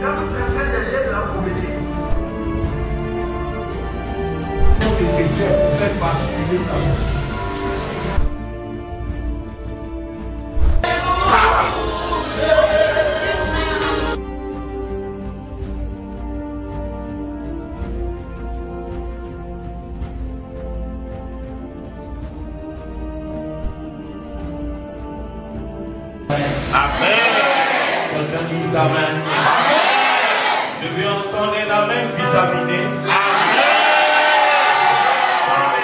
quand vous transmettez des gestes de la prophétie, que ces gestes pour faire basculer ta vie. Amen. Je vais entendre la main vitaminée. Amen.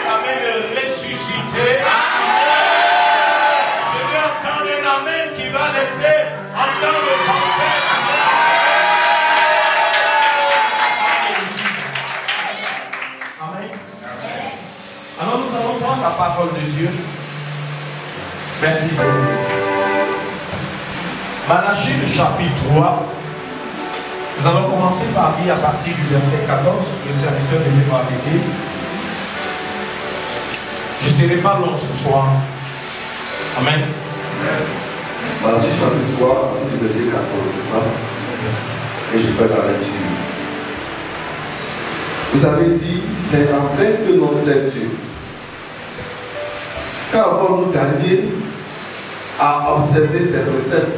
La main ressuscitée. Amen. Je vais entendre la main qui va laisser entendre son frère. Amen. Alors nous allons prendre la parole de Dieu. Merci beaucoup. Malachie, le chapitre 3, nous allons commencer par lire à partir du verset 14, le serviteur de Dieu va m'aider. Je ne serai pas long ce soir. Amen. Malachie, chapitre 3, à partir du verset 14, c'est ça? Et je fais la lecture. Vous avez dit, c'est en vain que l'on sert Dieu. Car avons-nous gagné à observer ces recettes?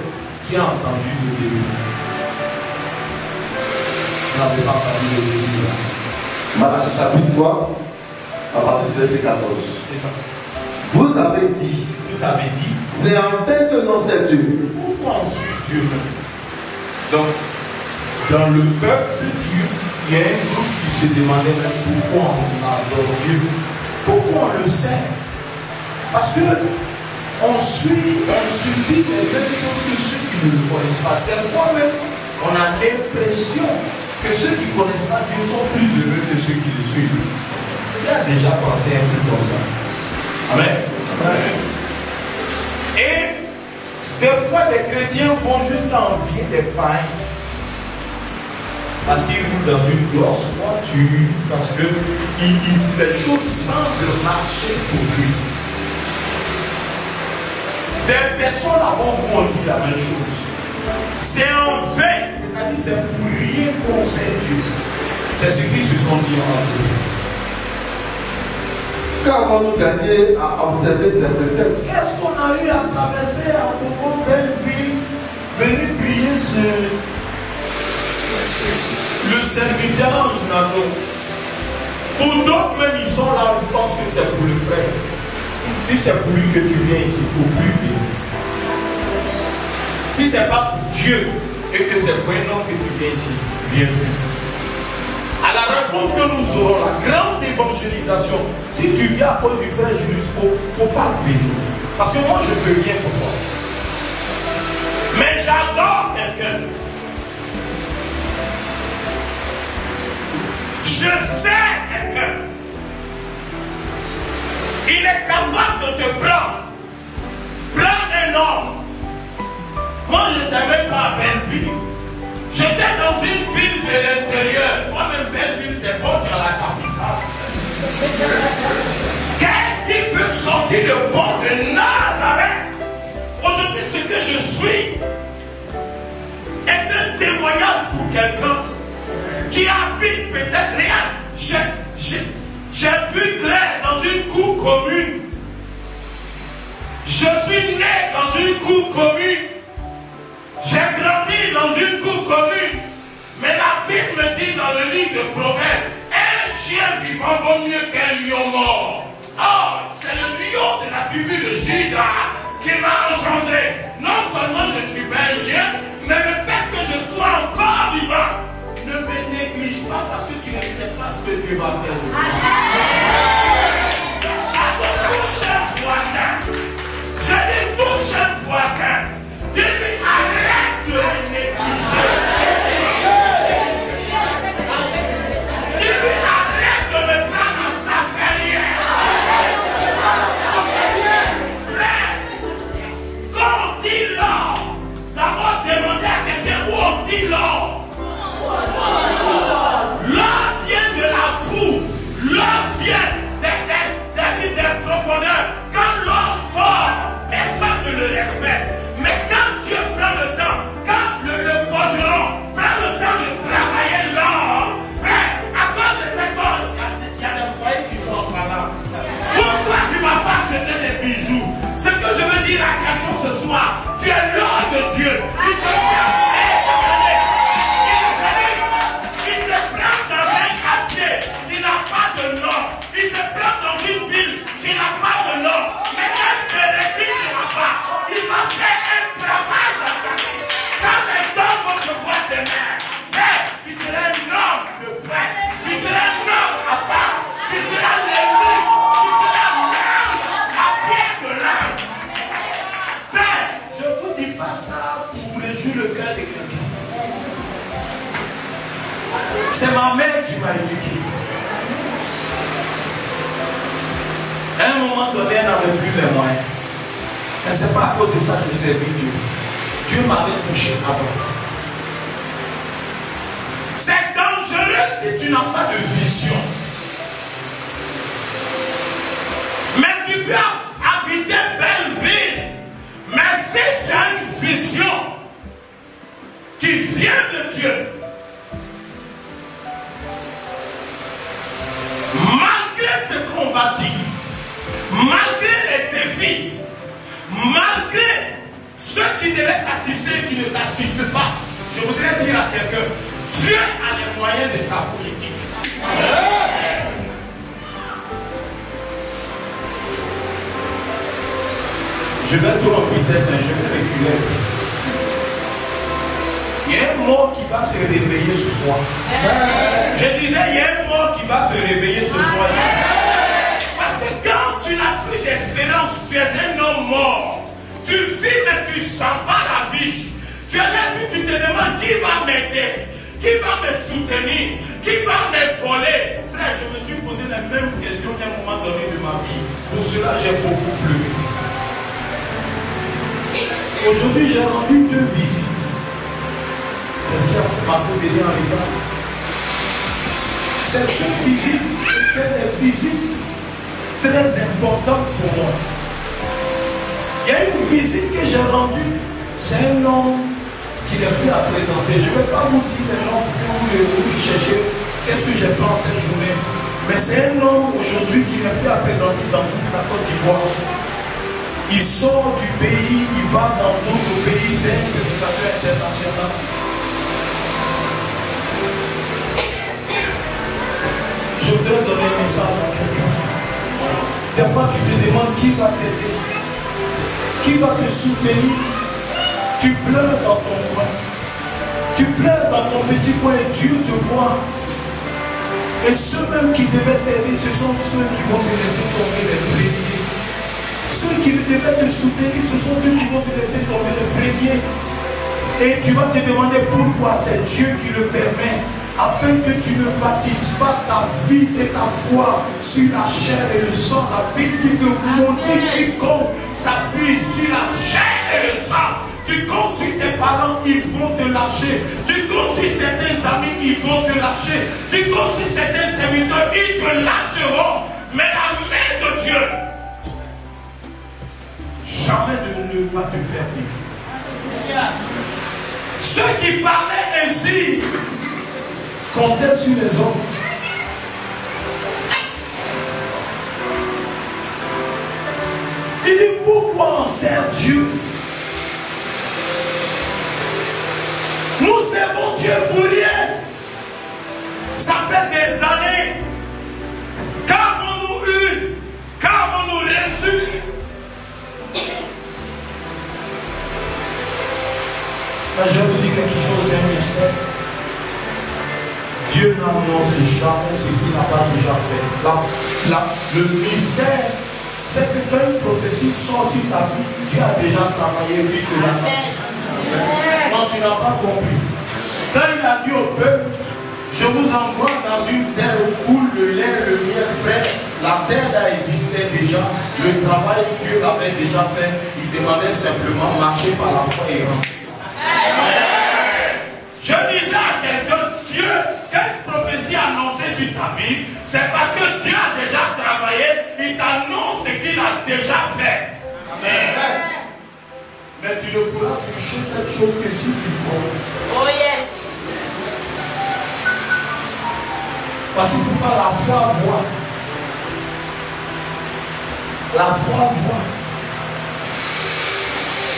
Qui a entendu le début? Vous n'avez pas entendu le début. Malachie chapitre 3, à partir du verset 14. C'est ça. Vous avez dit, c'est en vain que l'on sert Dieu. Pourquoi on suit Dieu? Donc, dans le peuple Dieu, il y a un groupe qui se demandait même pourquoi on adore Dieu. Pourquoi on le sert? Parce que on subit les mêmes choses que ceux qui ne le connaissent pas. Quelquefois même, on a l'impression que ceux qui ne connaissent pas Dieu sont plus heureux que ceux qui le suivent. Il a déjà pensé un truc comme ça. Amen. Amen. Et des fois, les chrétiens vont jusqu'à envier des païens parce qu'ils roulent dans une grosse voiture, parce que les choses semblent marcher pour lui. Des personnes avons dit la même chose. C'est en vain, c'est-à-dire c'est pour rien qu'on sait Dieu. C'est ce qu'ils se sont dit en eux. Qu'avons-nous gagné à observer ces recettes? Qu'est-ce qu'on a eu à traverser à Bobo, Belleville, venir prier le serviteur Nano? Pour d'autres même, ils sont là, ils pensent que c'est pour le frère. Si c'est pour lui que tu viens ici, il ne faut plus venir. Si ce n'est pas pour Dieu et que c'est pour un homme que tu viens ici, viens plus. À la rencontre que nous aurons, la grande évangélisation, si tu viens à cause du frère Julius, il ne faut pas venir. Parce que moi, je peux rien pour toi. Mais j'adore quelqu'un. Je sais quelqu'un. Il est capable de te prendre. Prendre un homme. Moi, je n'étais même pas à Belleville. J'étais dans une ville de l'intérieur. Toi-même, Belleville, c'est bon, tu as la capitale. Qu'est-ce qui peut sortir de bon de Nazareth? Aujourd'hui, ce que je suis est un témoignage pour quelqu'un qui habite peut-être rien. J'ai vu clair dans une cour commune. Je suis né dans une cour commune. J'ai grandi dans une cour commune. Mais la Bible me dit dans le livre de Proverbes, un chien vivant vaut mieux qu'un lion mort. Or, c'est le lion de la tribu de Juda qui m'a engendré. Non seulement je suis un chien, mais le fait que je sois encore vivant ne me néglige pas parce que tu ne sais pas ce que Dieu va faire de toi. À ton prochain voisin, je dis prochain voisin, dis-lui arrête de me négliger. Dis-lui arrête de me prendre à sa ferrière. Frère, quand on dit l'or, d'abord demander à quelqu'un où on dit l'or. L'or vient de la boue. L'or vient des profondeurs. Quand l'or sort, personne ne le respecte. Mais quand Dieu prend le temps, quand le forgeron prend le temps C'est ma mère qui m'a éduqué. À un moment donné, elle n'avait plus les moyens. Mais ce n'est pas à cause de ça que j'ai servi Dieu. Dieu m'avait touché avant. C'est dangereux si tu n'as pas de vision. Mais tu peux habiter Belleville. Mais si tu as une vision qui vient de Dieu, malgré ce qu'on va dire, malgré les défis, malgré ceux qui devaient t'assister et qui ne t'assistent pas, je voudrais dire à quelqu'un, Dieu a les moyens de sa politique. Je vais trop en vitesse, je vais reculer. Il y a un mort qui va se réveiller ce soir. Je disais, il y a un mort qui va se réveiller ce soir. Parce que quand tu n'as plus d'espérance, tu es un homme mort. Tu vis mais tu ne sens pas la vie. Tu es là et tu te demandes qui va m'aider, qui va me soutenir, qui va m'épauler. Frère, je me suis posé la même question à un moment donné de ma vie. Pour cela, j'ai beaucoup pleuré. Aujourd'hui, j'ai rendu 2 visites. C'est ce qui m'a fait venir en retard. Ces 2 visites étaient des visites très importantes pour moi. Il y a une visite que j'ai rendue. C'est un homme qui n'est plus à présenter. Je ne vais pas vous dire les gens qui vous chercher qu'est-ce que j'ai fait en cette journée. Mais c'est un homme aujourd'hui qui n'est plus à présenter dans toute la Côte d'Ivoire. Il sort du pays, il va dans d'autres pays, c'est un prédicateur international. Je voudrais donner un message à quelqu'un. Des fois, tu te demandes qui va t'aider, qui va te soutenir. Tu pleures dans ton coin, tu pleures dans ton petit coin et Dieu te voit. Et ceux même qui devaient t'aider, ce sont ceux qui vont te laisser tomber les premiers. Ceux qui devaient te soutenir, ce sont ceux qui vont te laisser tomber les premiers. Et tu vas te demander pourquoi c'est Dieu qui le permet, afin que tu ne bâtisses pas ta vie et ta foi sur la chair et le sang. La vie qui te montre, quiconque s'appuie sur la chair et le sang. Tu comptes sur tes parents, ils vont te lâcher. Tu comptes sur certains amis, ils vont te lâcher. Tu comptes sur certains serviteurs, ils te lâcheront. Mais la main de Dieu jamais ne va te faire défaut. Ceux qui parlaient ainsi comptaient sur les hommes. Il dit pourquoi on sert Dieu? Nous servons Dieu pour rien. Ça fait des années. Qu'avons-nous eu? Qu'avons-nous reçu? Mais je vous dis quelque chose, c'est un mystère. Dieu n'annonce jamais ce qu'il n'a pas déjà fait. Le mystère, c'est que quand une prophétie sort sur ta vie, Dieu a déjà travaillé, lui, que la quand tu n'as pas compris. Quand il a dit au peuple, je vous envoie dans une terre où coule le lait, le miel frais. La terre existait déjà, le travail Dieu l'avait déjà fait. Il demandait simplement marcher par la foi et rentrer. Je disais à quelqu'un, Dieu, quelle prophétie annoncée sur ta vie, c'est parce que Dieu a déjà travaillé, il t'annonce ce qu'il a déjà fait. Amen. Mais tu ne pourras toucher cette chose que si tu crois. Oh yes. Parce que pour pas la foi voit. La foi voit.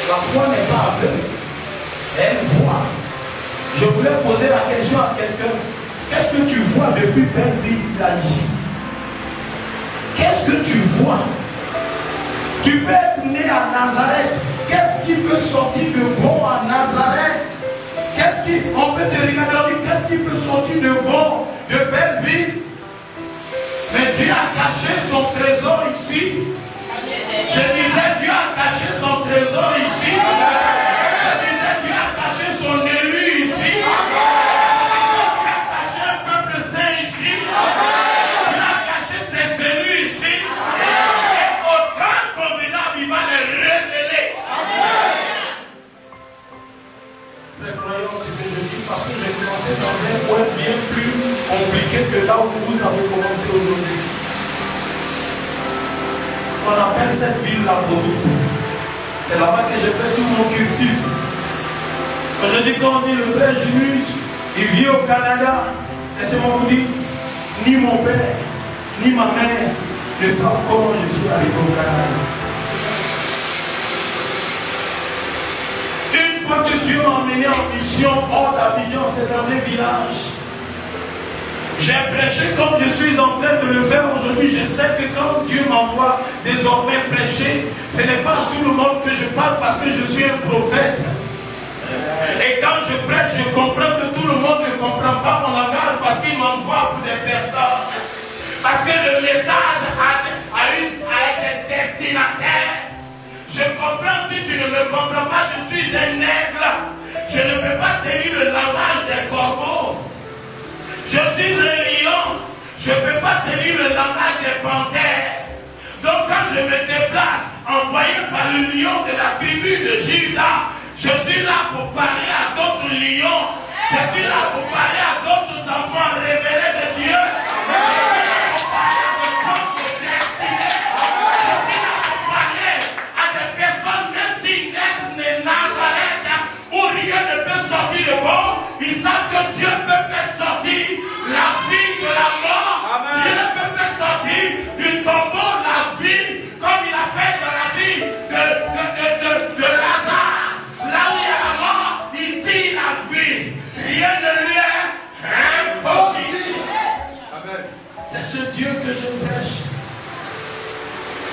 La foi n'est pas aveugle. Elle voit. Je voulais poser la question à quelqu'un. Qu'est-ce que tu vois depuis Belleville là ici? Qu'est-ce que tu vois? Tu peux être né à Nazareth. Qu'est-ce qui peut sortir de bon à Nazareth? On peut te regarder, on dit qu'est-ce qui peut sortir de bon de Belleville? Mais Dieu a caché son trésor ici. Je disais, Dieu a caché son trésor ici. Je disais, Dieu a caché son élu ici. Dieu a caché un peu commencer dans un point bien plus compliqué que là où vous avez commencé aujourd'hui. On appelle cette ville la Bordeaux. C'est là-bas que j'ai fait tout mon cursus. Quand je dis qu'on dit le frère Julius, il vit au Canada, laissez-moi vous dire, ni mon père, ni ma mère ne savent comment je suis arrivé au Canada. Une fois que Dieu m'a emmené en mission hors d'Abidjan, c'est dans un village. J'ai prêché comme je suis en train de le faire aujourd'hui. Je sais que quand Dieu m'envoie désormais prêcher, ce n'est pas à tout le monde que je parle parce que je suis un prophète. Et quand je prêche, je comprends que tout le monde ne comprend pas mon langage parce qu'il m'envoie pour des personnes. Parce que le message a des destinataires. Je comprends si tu ne me comprends pas, je suis un aigle. Je ne peux pas tenir le langage des corbeaux. Je suis un lion. Je ne peux pas tenir le langage des panthères. Donc quand je me déplace, envoyé par le lion de la tribu de Juda, je suis là pour parler à d'autres lions. Je suis là pour parler à d'autres enfants révélés de Dieu. Je suis là pour parler à des hommes de destinée. Je suis là pour parler à des personnes, même s'ils naissent de Nazareth, où rien ne peut sortir de bon, ils savent que Dieu peut faire sortir la vie de la mort. Amen. Dieu peut faire sortir du tombeau la vie, comme il a fait dans la vie de Lazare. Là où il y a la mort, il tire la vie. Rien ne lui est impossible. Amen. C'est ce Dieu que je prêche.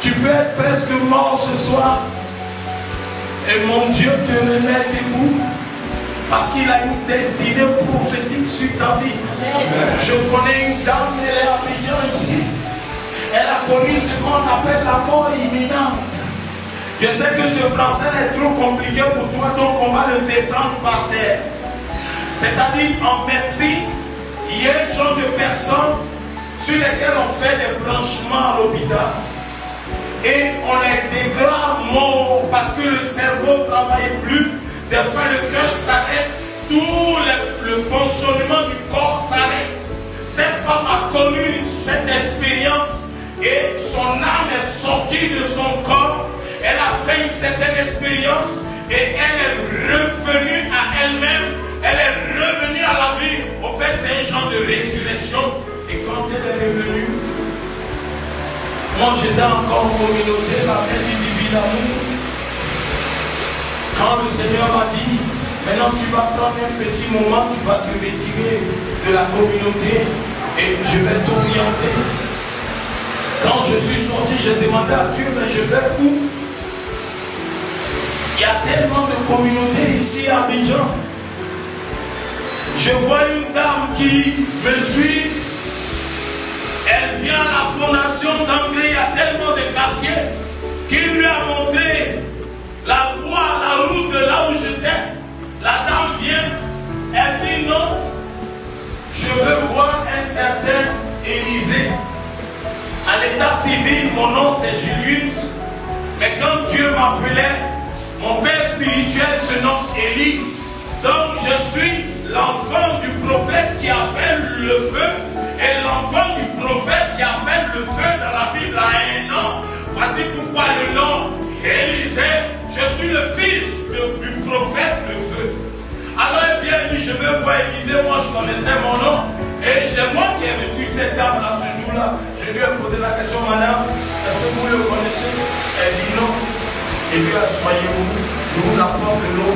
Tu peux être presque mort ce soir. Et mon Dieu te remet debout. Parce qu'il a une destinée prophétique sur ta vie. Amen. Je connais une dame, elle est à Abidjan ici. Elle a connu ce qu'on appelle la mort imminente. Je sais que ce français est trop compliqué pour toi, donc on va le descendre par terre. C'est-à-dire en médecine, il y a un genre de personnes sur lesquelles on fait des branchements à l'hôpital. Et on les déclare morts parce que le cerveau ne travaille plus. Des fois le cœur s'arrête, tout le fonctionnement du corps s'arrête. Cette femme a connu cette expérience et son âme est sortie de son corps. Elle a fait une certaine expérience et elle est revenue à elle-même. Elle est revenue à la vie. Au fait, c'est un genre de résurrection. Et quand elle est revenue, moi j'étais encore en communauté, ma mère dit d'amour. Quand le Seigneur m'a dit, maintenant tu vas prendre un petit moment, tu vas te retirer de la communauté et je vais t'orienter. Quand je suis sorti, j'ai demandé à Dieu, mais je vais où? Il y a tellement de communautés ici à Abidjan. Je vois une dame qui me suit. Elle vient à la fondation d'Anglais. Il y a tellement de quartiers qui lui a montré la voie, la route de là où j'étais. La dame vient. Elle dit non. Je veux voir un certain Élysée. À l'état civil, mon nom c'est Julius. Mais quand Dieu m'appelait, mon père spirituel se nomme Élie. Donc je suis l'enfant du prophète qui appelle le feu. Et l'enfant du prophète qui appelle le feu dans la Bible a un nom. Voici pourquoi le nom Élisée. Je suis le fils du prophète le feu. Alors elle vient et dit, je veux voir Élisée. Moi je connaissais mon nom. Et c'est moi qui ai reçu cette dame là ce jour-là. Je lui ai posé la question, madame, est-ce que vous le connaissez? Elle dit non. Et puis asseyez-vous, je vous apporte de l'eau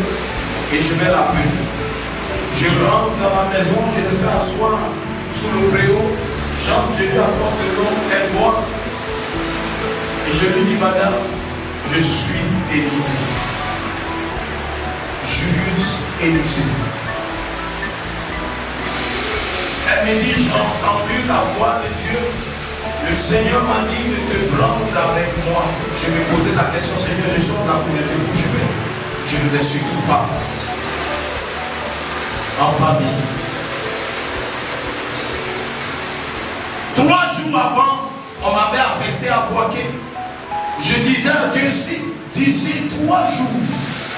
et je vais l'appeler. Je rentre dans ma maison, je le fais asseoir sous le préau. J'entre, je lui apporte de l'eau, elle boit. Et je lui dis, madame, je suis Élysée. Julius Élysée. Elle me dit, j'ai entendu la voix de Dieu. Le Seigneur m'a dit de te prendre avec moi. Je me posais la question, Seigneur, je sors de la communauté où je vais. Je ne vais surtout pas en famille. 3 jours avant, on m'avait affecté à Boaké. Je disais à Dieu, si d'ici 3 jours,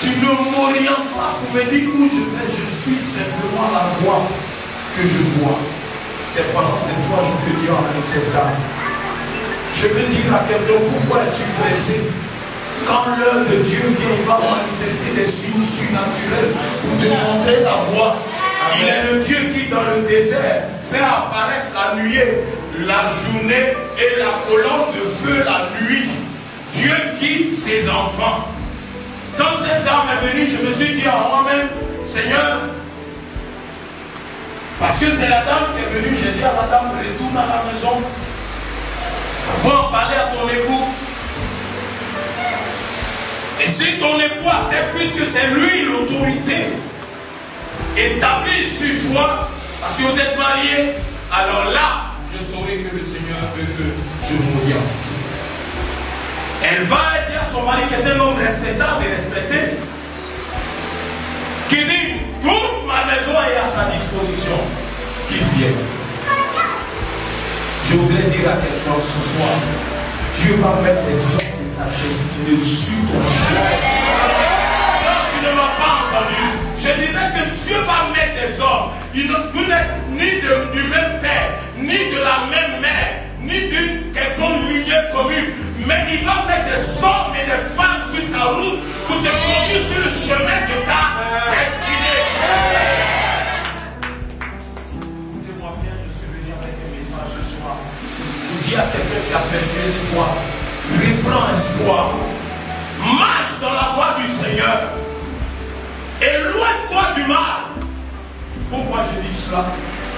Tu ne m'orientes pas pour me dire où je vais, je suis simplement la voie que je vois. C'est pendant ces 3 jours que Dieu a fait cette dame. Je veux dire à quelqu'un, pourquoi es-tu pressé? Quand l'heure de Dieu vient, il va manifester des signes surnaturels pour te montrer la voie. Il est le Dieu qui, dans le désert, fait apparaître la nuée, la journée et la colonne de feu la nuit. Dieu guide ses enfants. Quand cette dame est venue, je me suis dit à moi-même, Seigneur, parce que c'est la dame qui est venue, j'ai dit à la dame, retourne à la maison. Va en parler à ton époux. Et si ton époux accepte, puisque c'est lui l'autorité établie sur toi, parce que vous êtes mariés, alors là, je saurai que le Seigneur veut que je m'oriente. Elle va dire à son mari, qui est un homme respectable et respecté, qui dit, toute ma maison est à sa disposition, qu'il vienne. Je voudrais dire à quelqu'un ce soir, Dieu va mettre des hommes de ta destinée sur ton chemin. Non, tu ne m'as pas entendu. Je disais que Dieu va mettre des hommes. Vous n'êtes ni du même père, ni de la même mère, ni d'une quelconque lignée commune. Mais il va mettre des hommes et des femmes sur ta route pour te conduire sur le chemin de ta destinée. Écoutez-moi bien, je suis venu avec un message ce soir. Vous dis à quelqu'un qui a perdu espoir, reprends espoir. Marche dans la voie du Seigneur. Éloigne-toi du mal. Pourquoi je dis cela?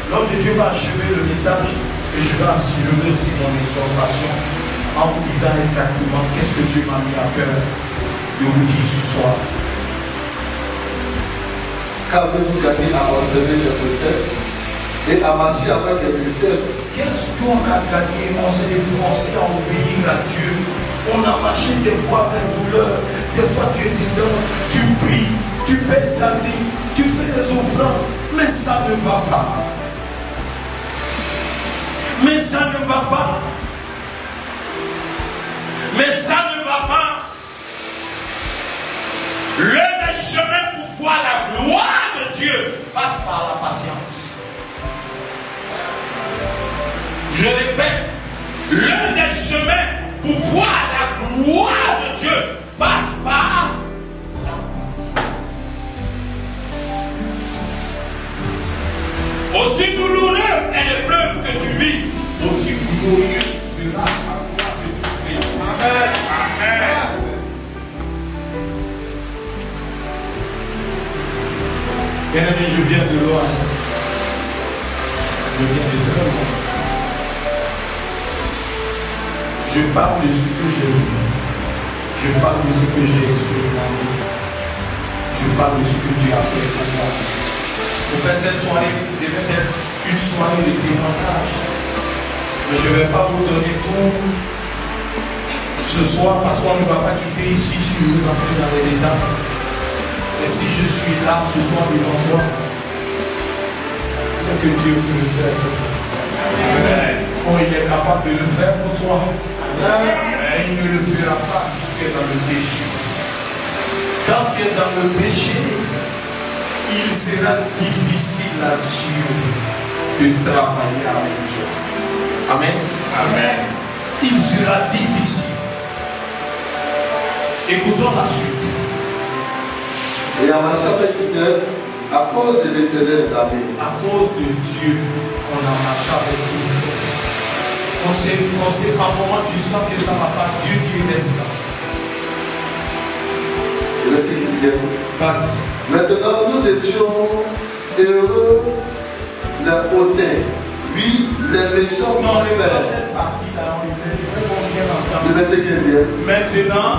L'homme de Dieu va achever le message et je vais assurer aussi mon exhortation en vous disant exactement qu'est-ce que Dieu m'a mis à cœur de vous dire ce soir. Qu'avez-vous gagné à observer cette recette et à marcher avec les tristesses? Qu'est-ce qu'on a gagné? On s'est efforcé à obéir à Dieu. On a marché des fois avec douleur. Des fois tu es dedans, tu pries, tu payes ta vie, tu fais des offrandes, mais ça ne va pas. Mais ça ne va pas. Mais ça ne va pas. Le des chemins pour voir la gloire de Dieu passe par la patience. Je répète, l'un des chemins pour voir la gloire de Dieu passe par la patience. Aussi douloureux est l'épreuve que tu vis, aussi glorieux sera la gloire de Dieu. Amen. Amen. Bien-aimé, je viens de loin. Je viens de très loin. Je parle de ce que j'ai vu. Je parle de ce que j'ai expérimenté. Je parle de ce que Dieu a fait pour moi. Pour faire cette soirée, devait être une soirée de témoignage. Mais je ne vais pas vous donner tout ce soir parce qu'on ne va pas quitter ici si je veux rentrer dans les détails. Et si je suis là ce soir devant toi, c'est que Dieu peut le faire. Oh, il est capable de le faire pour toi. Mais il ne le fera pas si tu es dans le péché. Quand tu es dans le péché, il sera difficile à Dieu de travailler avec toi. Amen. Amen. Il sera difficile. Écoutons la suite. Et en marchant avec vitesse, à cause de l'Éternel des armées. À cause de Dieu, on a marché avec vitesse. On s'est par moment, tu sens que ça ne va pas. Dieu qui est là. Et le 15e. Vas-y. Maintenant, nous étions heureux les hautains. Oui, les méchants prospèrent. Cette partie-là, on est Le verset 15e. Maintenant,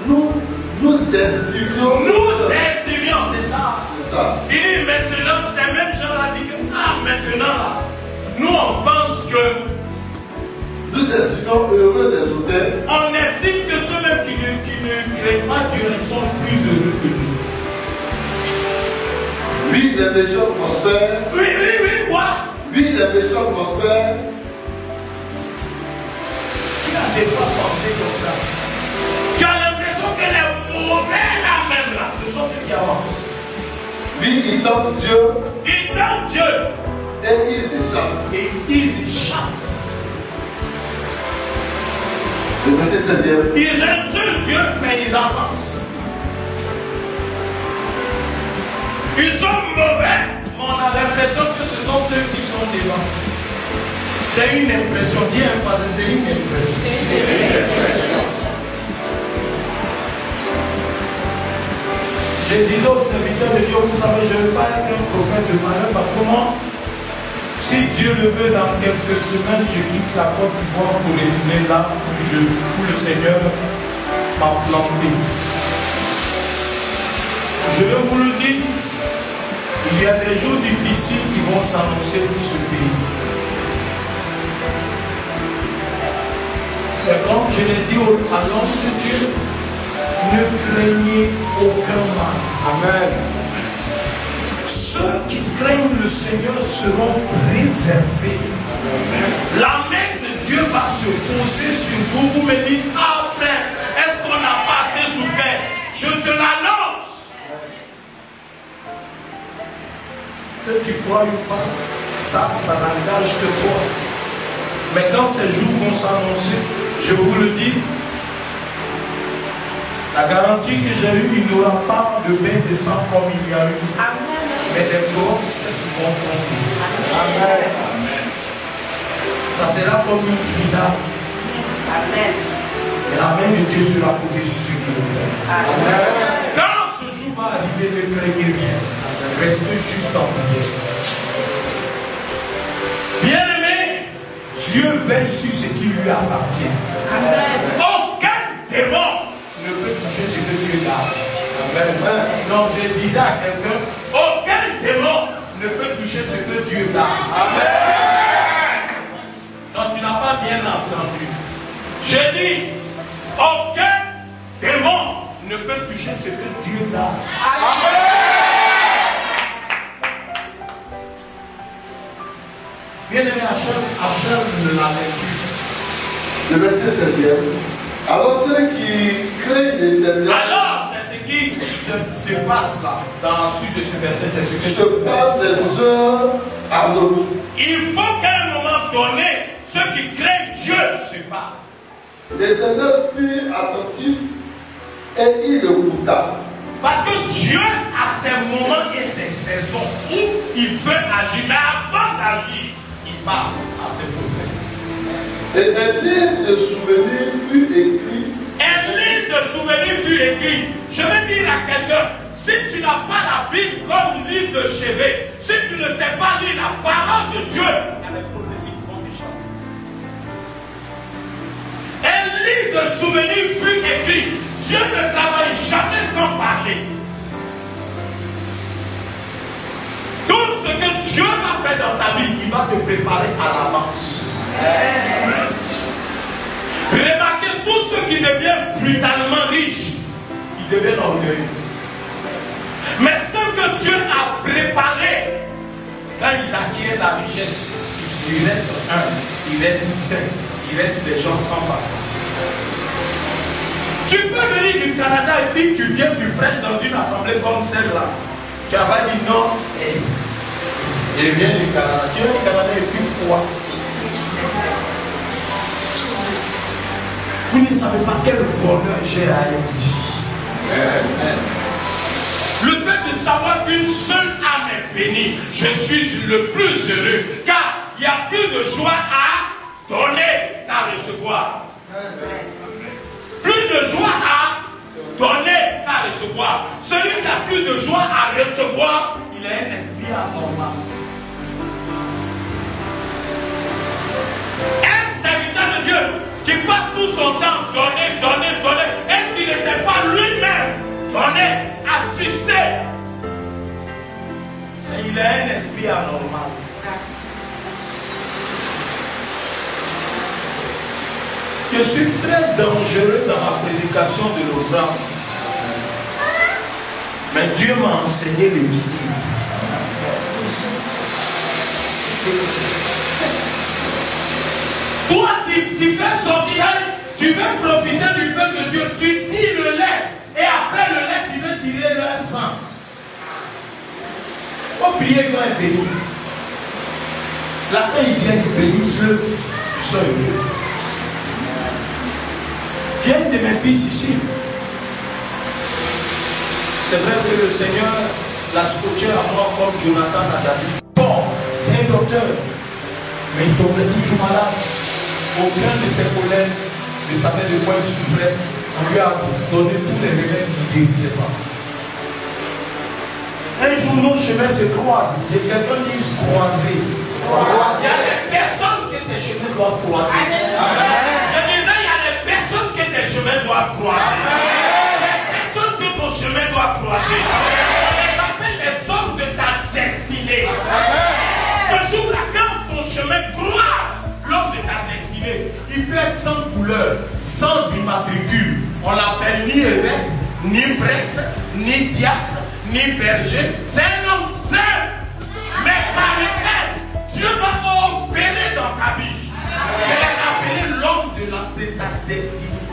nous estimions. Nous estimions, c'est ça. C'est ça. Il dit maintenant, ces mêmes gens-là disent que maintenant, là, nous on pense que nous estimions heureux des hautains. On estime que ceux-mêmes qui ne craignent pas Dieu sont plus heureux que nous. Oui, les méchants prospèrent. Oui, quoi? Oui, les méchants prospèrent. Tu as des fois pensé comme ça. Tu as l'impression que les mauvais même là, ce sont ceux qui avancent. Puis ils tentent Dieu Ils tentent Dieu et ils échappent. et ils échappent. Le verset 16e. Ils insultent Dieu, mais ils avancent. Ils sont mauvais, mais on a l'impression que ce sont ceux qui sont devant. C'est une impression. Dis un fois, c'est une impression. Je disais aux serviteurs de Dieu, vous savez, je ne veux pas être un prophète de malheur parce que moi, si Dieu le veut, dans quelques semaines, je quitte la Côte d'Ivoire pour retourner là où le Seigneur m'a planté. Je veux vous le dire, il y a des jours difficiles qui vont s'annoncer pour ce pays. Et comme je l'ai dit à l'homme de Dieu, ne craignez aucun mal. Amen. Ceux qui craignent le Seigneur seront préservés. La main de Dieu va se poser sur vous. Vous me dites, ah frère, est-ce qu'on n'a pas assez souffert? Je te l'annonce. Que tu crois ou pas, ça n'engage que toi. Mais quand ces jours vont s'annoncer, je vous le dis, la garantie que j'ai eue, il n'y aura pas de bain de sang comme il y a eu. Amen. Mais des grosses qui vont tomber. Amen. Amen. Ça sera comme une finale. Amen. Et la main de Dieu sera posée sur ceux qui le craignent. Amen. Quand ce jour va arriver, ne craignez rien. Restez juste en prière. Bien-aimé, Dieu veille sur ce qui lui appartient. Amen. Aucun démon ne peut toucher ce que Dieu garde. Amen. Donc je disais à quelqu'un, aucun démon ne peut toucher ce que Dieu garde. Amen. Donc tu n'as pas bien entendu. J'ai dit, aucun démon ne peut toucher ce que Dieu garde. Amen. Bien-aimé, achève la lecture. Le verset 16e. Alors ceux qui craignent l'Éternel. Alors, c'est ce qui se passe là, dans la suite de ce verset, c'est ce que se passent des heures à l'autre. Il faut qu'à un moment donné, ceux qui craignent Dieu se parlent. L'Éternel fut attentif et il le écouta. Parce que Dieu a ses moments et ses saisons où il veut agir, mais avant d'agir, il parle à ses prophètes. Et un livre de souvenirs fut écrit. Un livre de souvenirs fut écrit. Je vais dire à quelqu'un, si tu n'as pas la Bible comme livre de chevet, si tu ne sais pas lire la parole de Dieu, il y a des prophéties qui vont t'échapper. Un livre de souvenirs fut écrit. Dieu ne travaille jamais sans parler. Tout ce que Dieu va faire dans ta vie, il va te préparer à l'avance. Remarquez, tous ceux qui deviennent brutalement riches, ils deviennent orgueilleux. Mais ceux que Dieu a préparés, quand ils acquièrent la richesse, il reste un, il reste 5, il reste des gens sans façon. Tu peux venir du Canada et puis tu viens, tu prêches dans une assemblée comme celle-là. Tu n'as pas dit non. Je viens du Canada. Tu viens du Canada et puis quoi? Vous ne savez pas quel bonheur j'ai à être. Le fait de savoir qu'une seule âme est bénie, je suis le plus heureux. Car il y a plus de joie à donner qu'à recevoir. Plus de joie à donner qu'à recevoir. Celui qui a plus de joie à recevoir, il a un esprit anormal. Un serviteur de Dieu qui passe tout son temps donner, donner, donner, et qui ne sait pas lui-même donner, assister. Il a un esprit anormal. Je suis très dangereux dans ma prédication de l'offrande. Mais Dieu m'a enseigné l'équilibre. Toi, tu fais sortir, tu veux profiter du peuple de Dieu, tu tires le lait, et après le lait, tu veux inspirer leur sang. Faut prier quand il bénit. La fin, il vient, il bénisse le sol. J'ai un de mes fils ici. C'est vrai que le Seigneur l'a scotché à moi comme Jonathan à David. Bon, c'est un docteur, mais il tombait toujours malade. Aucun de ses collègues ne savait de quoi il souffrait. On lui a donné tous les remèdes qu'il ne guérissait pas. Un jour, nos chemins se croisent. J'ai quelqu'un qui dit croiser. Il y a des personnes que tes chemins doivent croiser. Je disais, il y a des personnes que tes chemins doivent croiser. Les personnes que ton chemin doit croiser. On les appelle les hommes de ta destinée. Ce jour-là, quand ton chemin croise l'homme de ta destinée, il peut être sans couleur, sans immatricule. On l'appelle ni évêque, ni prêtre, ni diacre, ni berger. C'est un homme seul, mais par lequel Dieu va opérer dans ta vie. Je les appelle l'homme de ta destinée.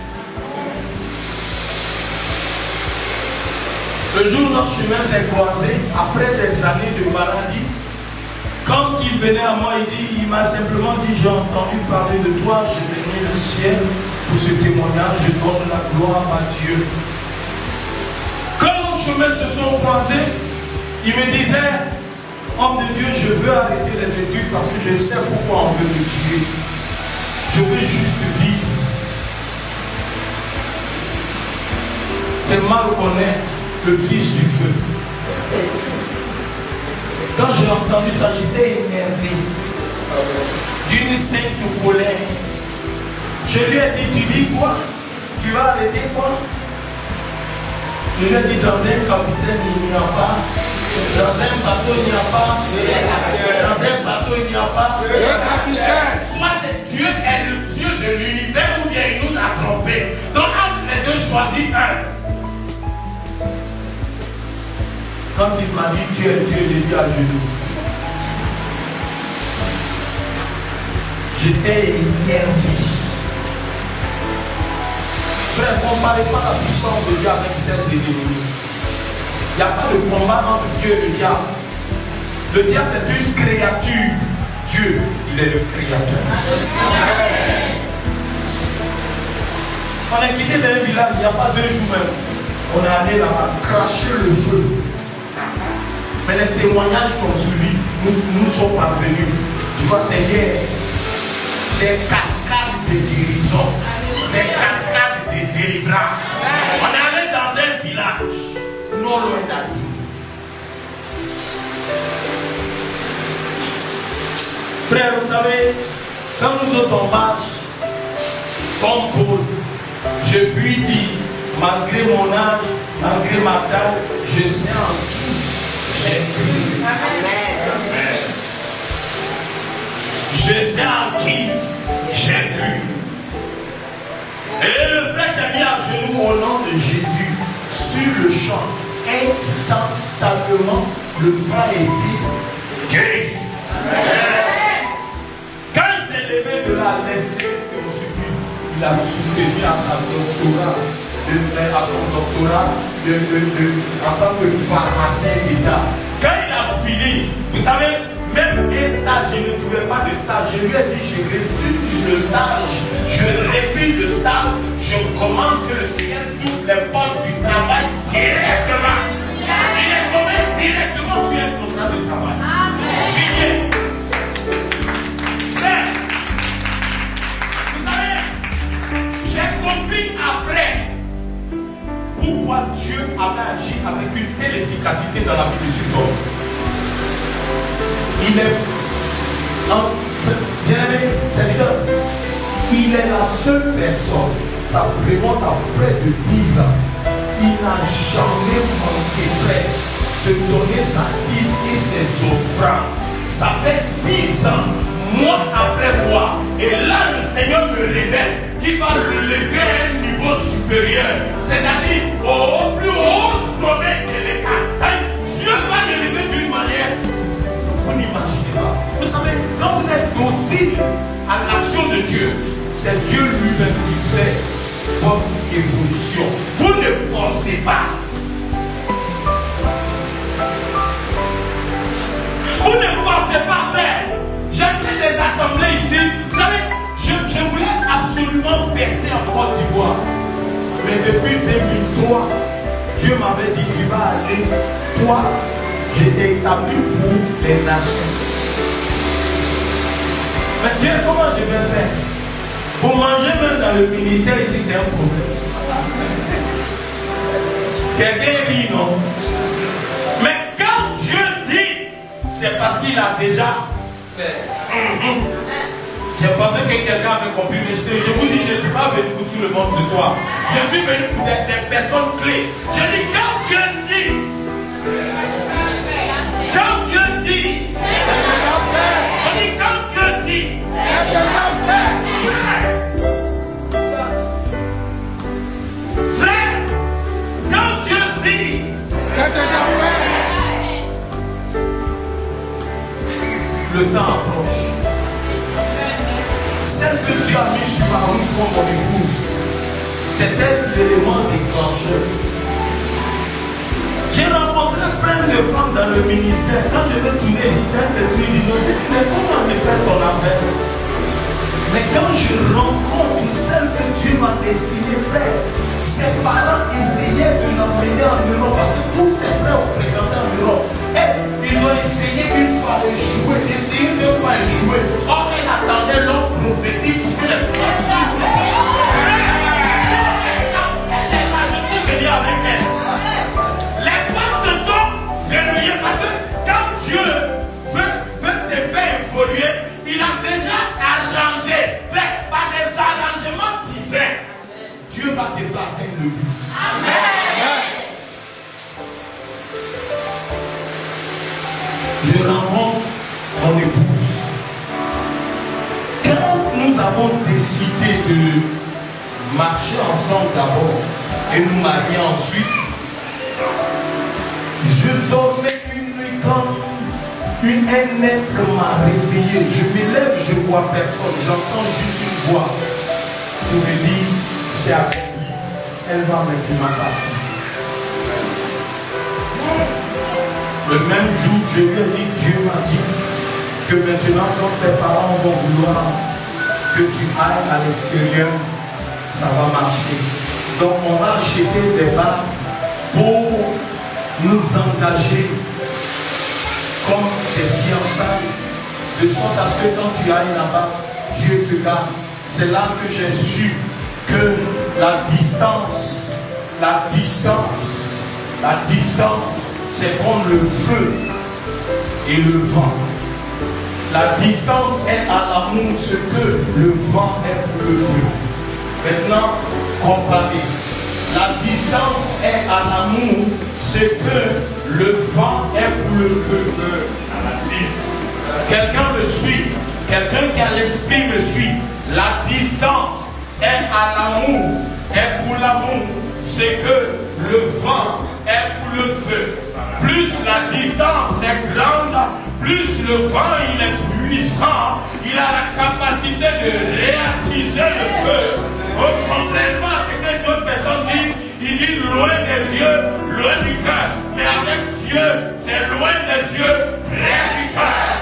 Le jour où notre chemin s'est croisé, après des années de maladie, quand il venait à moi, il m'a simplement dit, j'ai entendu parler de toi, j'ai béni le ciel pour ce témoignage, je donne la gloire à Dieu. Quand nos chemins se sont croisés, il me disait, homme de Dieu, je veux arrêter les études parce que je sais pourquoi on veut me tuer. Je veux juste vivre. C'est mal connaître le fils du feu. Quand j'ai entendu ça, j'étais énervé d'une sainte colère. Je lui ai dit, tu dis quoi? Tu vas arrêter quoi? Je lui ai dit, dans un capitaine, il n'y a pas. Dans un bateau, il n'y a pas. Dans un bateau, il n'y a pas. Soit Dieu est le Dieu de l'univers ou bien il nous a trompés. Donc entre les deux, choisis un. Quand il m'a dit Dieu est Dieu, j'ai dit à genoux. J'étais énervé. Frère, ne comparez pas la puissance de Dieu avec celle de l'ennemi. Il n'y a pas de combat entre Dieu et le diable. Le diable est une créature. Dieu, il est le créateur. On est quitté d'un village, il n'y a pas 2 jours même. On est allé là-bas, cracher le feu. Mais les témoignages comme celui nous sont parvenus. Tu vois, c'est des cascades de guérison, des cascades de délivrance. On est allé dans un village, non loin d'Adi. Frère, vous savez, quand nous autres on marche, comme Paul, je lui dis, malgré mon âge, malgré ma taille, je sais en qui j'ai cru. Amen. Je sais en qui j'ai cru. Et le frère s'est mis à genoux au nom de Jésus sur le champ. Instantanément, le bras était guéri. Amen. Quand il s'est levé de la laissée au supplice, il a soutenu à son doctorat en tant que pharmacien d'État. Quand il a fini, vous savez, même un stage, je ne trouvais pas de stage. Je lui ai dit, je refuse le stage, je refuse le stage, je commande que le ciel ouvre les portes du travail directement. Il est tombé directement sur un contrat de travail. Suivez. Vous savez, j'ai compris après pourquoi Dieu avait agi avec une telle efficacité dans la vie de cet homme. Il est, bien aimé, Seigneur, il est la seule personne, ça remonte à près de 10 ans, il n'a jamais manqué près de donner sa dîme et ses offrandes. Ça fait 10 ans, mois après mois, et là le Seigneur me révèle qu'il va le lever à un niveau supérieur, c'est-à-dire au plus haut sommet de l'État. Dieu va le lever d'une manière vous n'imaginez pas. Vous savez, quand vous êtes docile à l'action de Dieu, c'est Dieu lui-même qui fait votre évolution. Vous ne forcez pas. Et depuis 2003, Dieu m'avait dit, tu vas aller, toi, je t'ai établi pour les nations. Mais Dieu, comment je vais faire? Pour manger même dans le ministère ici, c'est un problème. Quelqu'un dit non. Mais quand Dieu dit, c'est parce qu'il a déjà fait. J'ai pensé que quelqu'un avait compris, mais je vous dis, je ne suis pas venu pour tout le monde ce soir. Je suis venu pour des personnes clés. Je dis, quand Dieu dit, quand Dieu dit, je dis, quand Dieu dit, frère, quand Dieu dit, le temps approche. Celle que Dieu a mis sur ma route pour mon épouse, c'était l'élément déclencheur. J'ai rencontré plein de femmes dans le ministère. Quand je vais tourner ici, certaines lui disent, mais comment me fait ton affaire? Mais quand je rencontre celle que Dieu m'a destinée faire, ses parents essayaient de l'emmener en Europe parce que tous ses frères ont fréquenté en Europe. Et ils ont essayé une fois d'échouer, essayé deux fois d'échouer. Or, elle attendait l'homme prophétique pour que les frères suivent. Elle est là, je suis venu avec elle. Les femmes se sont réveillées parce que quand Dieu veut te faire évoluer, il a déjà arrangé, fait par des arrangements divins. Dieu va te faire atteindre le but. Amen. Je rencontre mon épouse. Quand nous avons décidé de marcher ensemble d'abord et nous marier ensuite, je dormais une nuit quand un être m'a réveillé. Je me lève, je ne vois personne, j'entends juste une voix qui me dit, c'est avec lui, elle va maintenant partir. Le même jour, je lui ai dit, Dieu m'a dit que maintenant, quand tes parents vont vouloir que tu ailles à l'extérieur, ça va marcher. Donc, on va acheter des barres pour nous engager comme des fiançailles, de sorte à ce que quand tu ailles là-bas, Dieu te garde. C'est là que j'ai su que la distance, c'est comme le feu et le vent. La distance est à l'amour ce que le vent est pour le feu. Maintenant, comparez. La distance est à l'amour ce que le vent est pour le feu. Quelqu'un me suit. Quelqu'un qui a l'esprit me suit. La distance est à l'amour, est pour l'amour. C'est que le vent est pour le feu. Plus la distance est grande, plus le vent il est puissant, il a la capacité de réactiver le feu. Contrairement à ce que d'autres personnes disent, il dit loin des yeux, loin du cœur. Mais avec Dieu, c'est loin des yeux, près du cœur.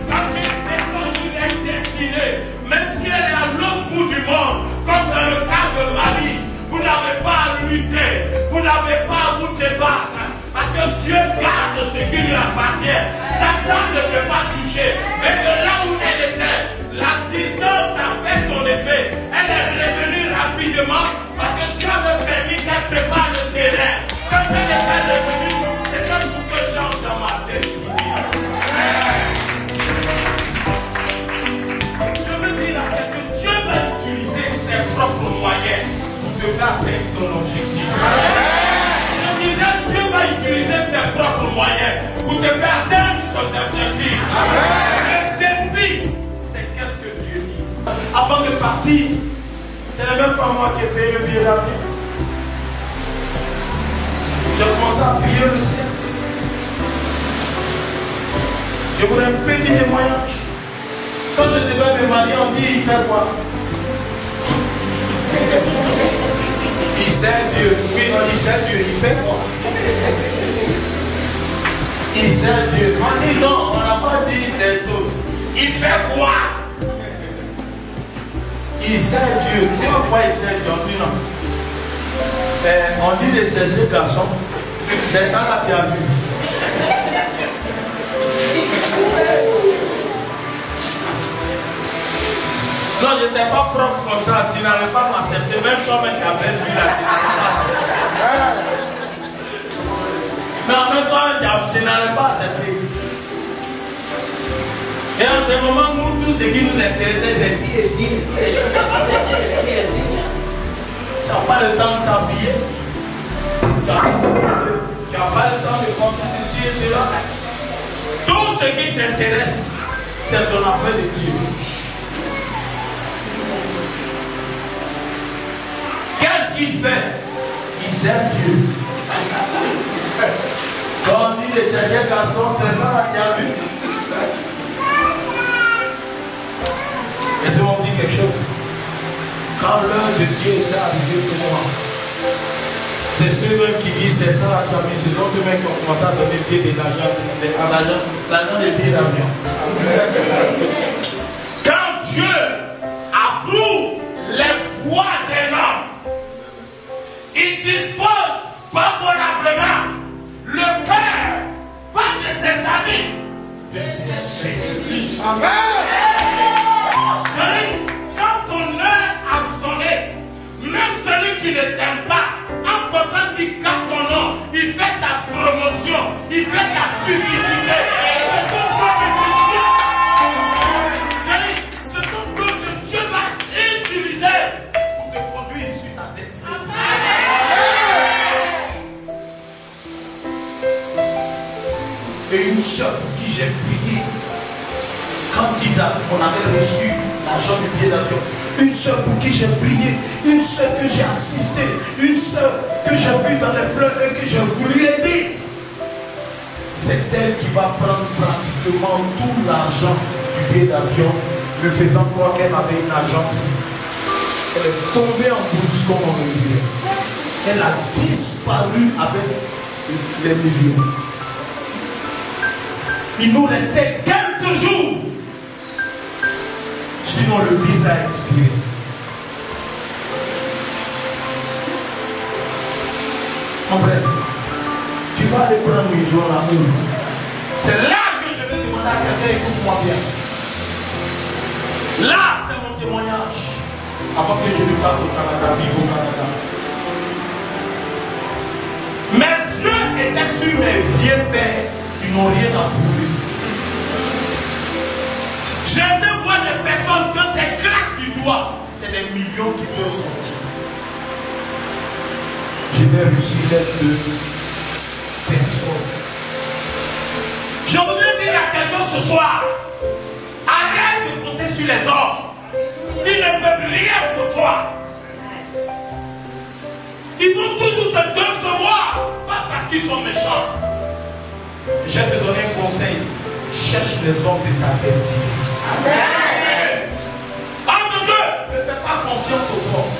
Quand une personne vous est destinée, même si elle est à l'autre bout du monde, comme dans le cas de Marie, vous n'avez pas à lutter, vous n'avez pas à vous débattre, parce que Dieu garde ce qui lui appartient. Satan ne peut pas toucher, mais de là où elle était, la distance a fait son effet. Elle est revenue rapidement, parce que Dieu avait permis qu'elle prépare le terrain. Quand elle est revenue, c'était pour que j'entre dans ma destinée. Je veux dire à quelqu'un que Dieu va utiliser ses propres moyens pour te faire atteindre ton objectif. Je disais, Dieu va utiliser ses propres moyens pour te faire atteindre son objectif. Le défi, c'est qu'est-ce que Dieu dit. Avant de partir, ce n'est même pas moi qui ai payé le billet d'avion. J'ai commencé à prier le ciel. Je voudrais un petit témoignage. Quand je devais me marier, on dit, il fait quoi? Il sait Dieu. Oui, non, il sait Dieu. Il fait quoi? Il sait Dieu. On dit non, on n'a pas dit c'est tout. Il fait quoi? il sert Dieu. Combien de fois il sert Dieu? On dit non. On dit de ces garçons, c'est ça là tu as vu. Non, je n'étais pas propre comme ça, tu n'allais pas m'accepter, même toi-même qui avais vu là. Non, même toi-même tu n'allais pas accepter. Et en ce moment, nous, tout ce qui nous intéressait, c'est dire. Tu n'as pas le temps de t'habiller. Tu n'as pas le temps de compter ceci et cela. Tout ce qui t'intéresse, c'est ton affaire de Dieu. Qu'est-ce qu'il fait? Il sert Dieu. Quand on dit de chercher garçon, c'est ça là qui a vu. Laissez-moi vous dire quelque chose. Quand l'heure de Dieu est arrivée pour moi, c'est ceux-mêmes qui disent c'est ça la famille, c'est d'autres mêmes qui ont commencé à donner des billets d'argent, l'argent des billets d'avion. Quand Dieu approuve les voies d'un homme, il dispose favorablement le cœur, pas de ses amis, de ses ennemis. Amen. Quand ton heure a sonné, même celui qui ne t'aime pas, en pensant qu'il garde ton nom, il fait ta promotion, il fait ta publicité. Ce sont ceux de Dieu. Ce sont ceux que Dieu va utiliser pour te conduire sur ta destinée. Et une sœur pour qui j'ai prié, quand on avait reçu l'argent du billet d'avion, une sœur pour qui j'ai prié, une sœur que j'ai assisté, une sœur que j'ai vue dans les pleurs et que j'ai voulu aider. C'est elle qui va prendre pratiquement tout l'argent du billet d'avion, me faisant croire qu'elle avait une agence. Elle est tombée en bourse comme on le dit. Elle a disparu avec les millions. Il nous restait quelques jours. Sinon le visa a expiré. Mon frère, tu vas aller prendre un million l'amour. C'est là que je vais demander à quelqu'un, écoute-moi bien. Là, c'est mon témoignage. Avant que je ne parte au Canada, vivre au Canada. Mes yeux étaient sur mes vieux pères qui n'ont rien à prouver. Je te vois des personnes, quand elles claquent du doigt, c'est des millions qui peuvent sortir. Je n'ai reçu l'aide de personne. Je voudrais dire à quelqu'un ce soir, arrête de compter sur les autres. Ils ne peuvent rien pour toi. Ils vont toujours te décevoir, pas parce qu'ils sont méchants. Je vais te donner un conseil. Cherche les hommes de ta destinée. Amen. Homme de Dieu, ne fais pas confiance aux hommes.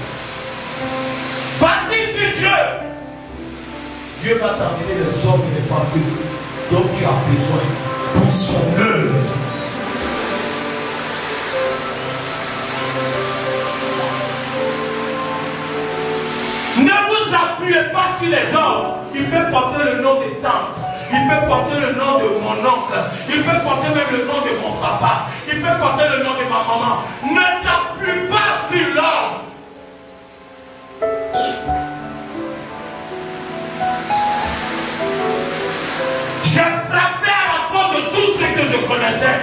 Bâtis sur Dieu. Dieu va t'amener les hommes et les femmes dont tu as besoin pour son œuvre. Ne vous appuyez pas sur les hommes. Il peut porter le nom des tantes. Il peut porter le nom de mon oncle. Il peut porter même le nom de mon papa. Il peut porter le nom de ma maman. Ne t'appuie pas sur l'homme. J'ai frappé à la porte de tous ceux que je connaissais.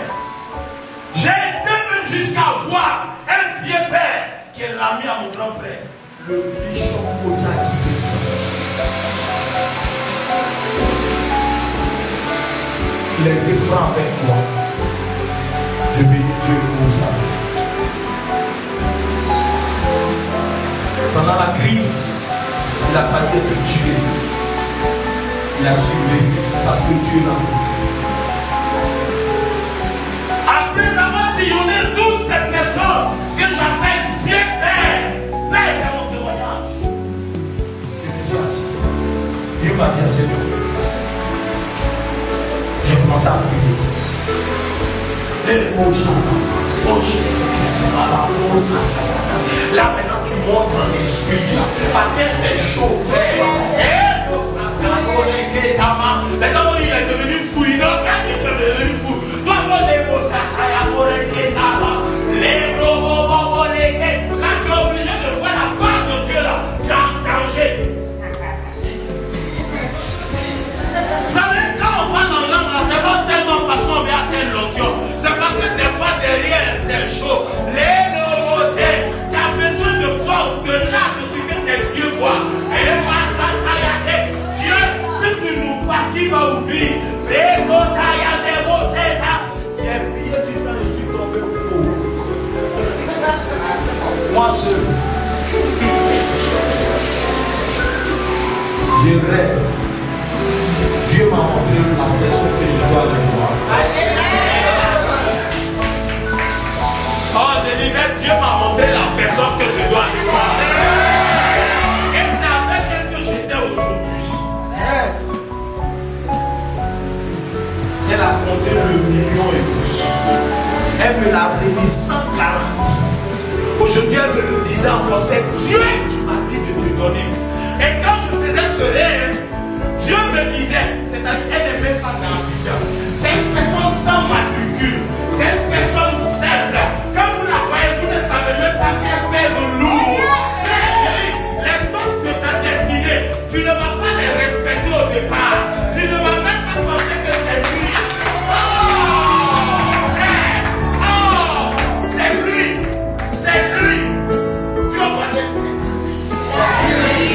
J'ai été même jusqu'à voir un vieux père qui est l'ami à mon grand frère, le bishop Oja qui descend. Il a été franc avec moi. Je bénis Dieu pour ça. Pendant la crise, il a failli être tué. Il a survécu parce que Dieu l'a fait. Après avoir sillonné toutes ces personnes que j'appelle vieux pères, c'est mon témoignage. Je me suis assis. Dieu m'a dit à cette heure. J'ai commencé à prier. Et mon chant, Là maintenant tu montes en esprit là. Parce que c'est chaud, frère. Mais quand il est devenu fou, il n'a pas dit qu'il est devenu fou. Toi, la tu es obligé de voir la face de Dieu là. Tu es en danger. Vous savez, quand on parle en langue là, c'est pas tellement parce qu'on vient à telle lotion. C'est parce que des fois derrière c'est chaud. Les nomosés, tu as besoin de voir au-delà de ce que tes yeux voient. Et moi, ça Dieu, si tu nous parles, qui va ouvrir. J'ai prié du temps, je suis tombé au pot. Moi seul. Je rêve. Dieu m'a montré la personne que je dois aller voir. Oh, je disais, Dieu m'a montré la personne que je dois aller voir. Et c'est avec elle que j'étais aujourd'hui. Elle a compté le 1,5 million. Elle me l'a donné 140. Aujourd'hui, elle me le disait encore, c'est Dieu qui m'a dit de te donner. Et quand je faisais ce rêve, Dieu me disait, c'est-à-dire elle n'est même pas dans Abidjan. C'est une personne sans matricule. C'est une personne simple. Quand vous la voyez, vous ne savez même pas qu'elle pèse lourd. Les femmes de ta destinée, tu ne vas pas les respecter au départ. Tu ne vas même pas penser que c'est lui. C'est lui. C'est lui. Tu vas penser que c'est lui.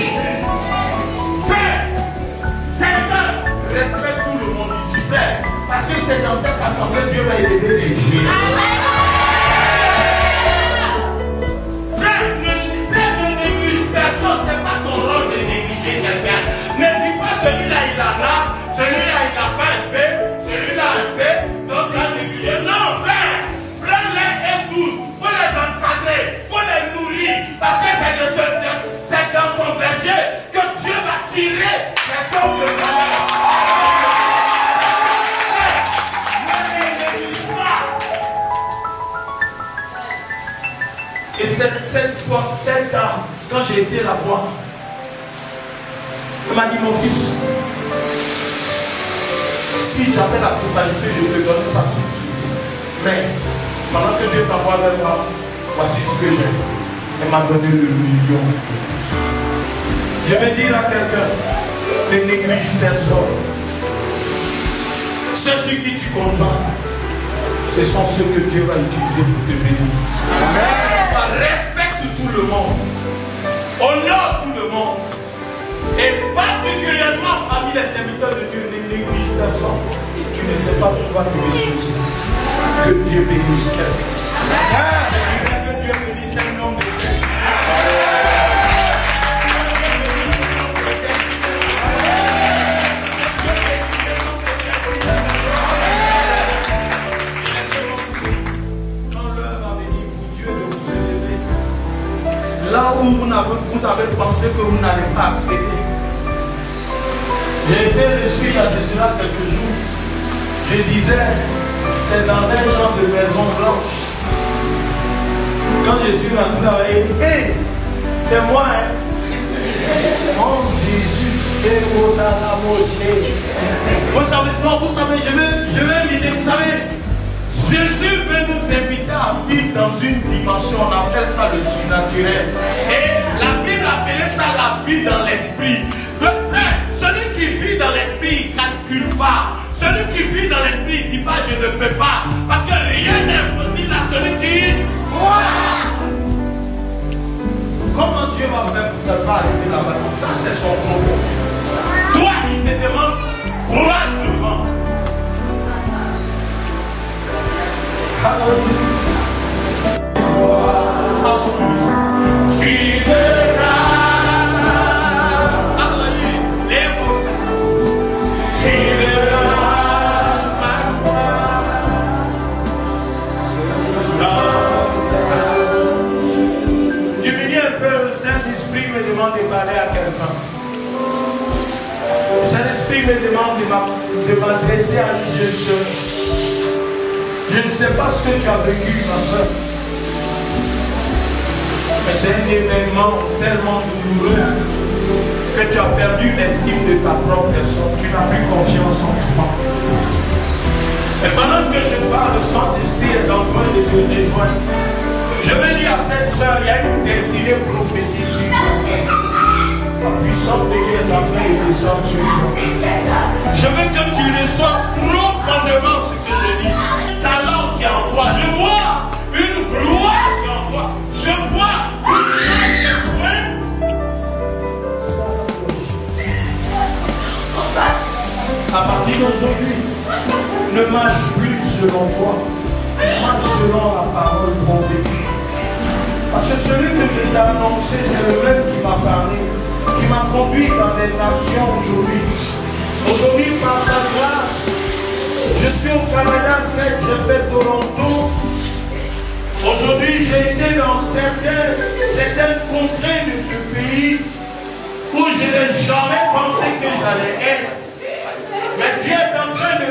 Respecte tout le monde ici, frère. Parce que c'est dans cette assemblée que Dieu va élever les filles. Frère, ne néglige personne. C'est pas ton rôle de négliger quelqu'un. Ne dis pas celui-là il a là, celui-là il n'a pas un peu, celui-là un peu, donc tu as négligé. Non, frère, prends-les et tous. Faut les encadrer, faut les nourrir. Parce que c'est dans ton verger que Dieu va tirer les hommes de valeur. Et cette dame, quand j'ai été la voir, elle m'a dit, mon fils, si j'avais la totalité, je te donne ça tout de suite. Mais, pendant que Dieu t'envoie vers moi, voici ce que j'ai. Elle m'a donné le 1 million. Je vais dire à quelqu'un, ne néglige personne. Ceux sur qui tu comptes, ce sont ceux que Dieu va utiliser pour te bénir. Amen. Respecte tout le monde. Honore tout le monde. Et particulièrement parmi les serviteurs de Dieu, ne néglige personne. Tu ne sais pas pourquoi tu bénis. Que Dieu bénisse quelqu'un. Amen. Que Dieu bénisse un nom de Dieu. Là où vous avez pensé que vous n'allez pas accéder. J'ai été reçu il y a de cela quelques jours. Je disais, c'est dans un genre de maison blanche. Quand je suis rentré là, c'est moi, hein. Oh Jésus, c'est mon amoché. Vous savez, non, vous savez, je vais inviter, vous savez. Jésus veut nous inviter à vivre dans une dimension, on appelle ça le surnaturel. Et la Bible appelait ça la vie dans l'esprit. Frère, celui qui vit dans l'esprit, il ne calcule pas. Celui qui vit dans l'esprit, il ne dit pas je ne peux pas. Parce que rien n'est impossible à celui qui croit. Comment Dieu va faire pour ne pas arriver là-bas? Ça, c'est son propos. Toi, il te demande, crois seulement. Diminuez un peu, le Saint-Esprit me demande de parler à quelqu'un. Le Saint-Esprit me demande de m'adresser à une jeune soeur. Je ne sais pas ce que tu as vécu, ma soeur. Mais c'est un événement tellement douloureux que tu as perdu l'estime de ta propre personne. Tu n'as plus confiance en toi. Et pendant que je parle, le Saint-Esprit est en train de te rejoindre. Je vais dire à cette soeur, il y a une destinée prophétique sur toi. La puissance de Dieu est en train de descendre sur toi. Je veux que tu reçoives profondément ce que je dis. Ta langue qui est en toi. Je vois une gloire qui est en toi. Je vois une pointe. À partir d'aujourd'hui, ne marche plus selon toi. Marche selon la parole prophétique. Parce que celui que je t'ai annoncé, c'est le même qui m'a parlé, qui m'a conduit dans les nations aujourd'hui. Aujourd'hui, par sa grâce, je suis au Canada 7, j'ai fait Toronto. Aujourd'hui, j'ai été dans certaines contrées de ce pays où je n'ai jamais pensé que j'allais être. Mais Dieu est en train de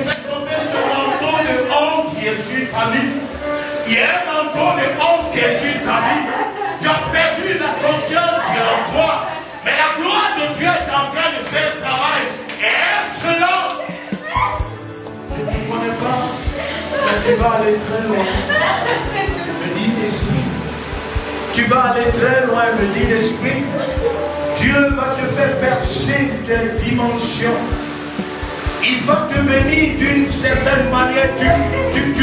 faire tomber ce manteau de honte qui est sur ta vie. Il y a un manteau de honte qui est sur ta vie. Tu as perdu la confiance qui est en toi. Mais la gloire de Dieu est en train de faire ce travail. Et cela, je ne connais pas, mais tu vas aller très loin. Me dit l'Esprit. Tu vas aller très loin, me dit l'Esprit. Dieu va te faire percer des dimensions. Il va te bénir d'une certaine manière. Tu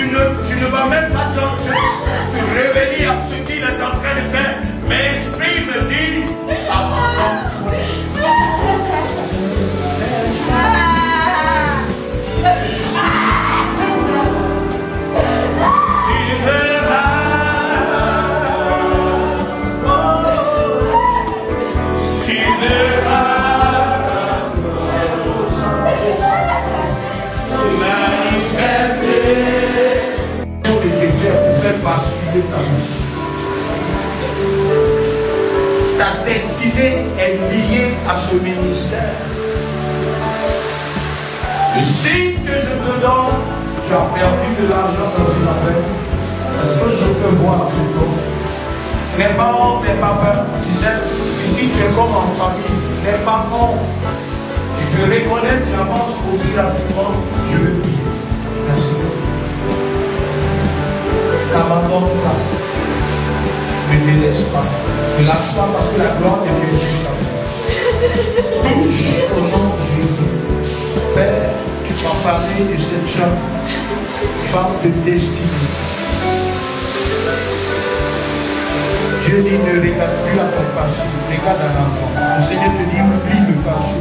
ne vas même pas te révéler à ce qu'il est en train de faire. Mais l'Esprit me dit, abandonne-toi. Tu verras. Tu verras. basculer ta vie. Ta destinée est liée à ce ministère. Le signe que je te donne, tu as perdu de l'argent dans une affaire. Est-ce que je peux voir ce temps? N'aie pas honte, n'aie pas peur. Tu sais, ici tu es comme en famille. N'aie pas honte. Si tu reconnais, tu avances aussi rapidement. Je veux dire. Merci. T'abandonne pas. Ne te laisse pas. Ne lâche pas parce que la gloire de Dieu est dans toi. Touche au nom de Jésus. Père, tu m'as parlé de cette femme de destinée. Dieu dit ne regarde plus à ton passé, regarde à l'avant. Le Seigneur te dit oublie le passé.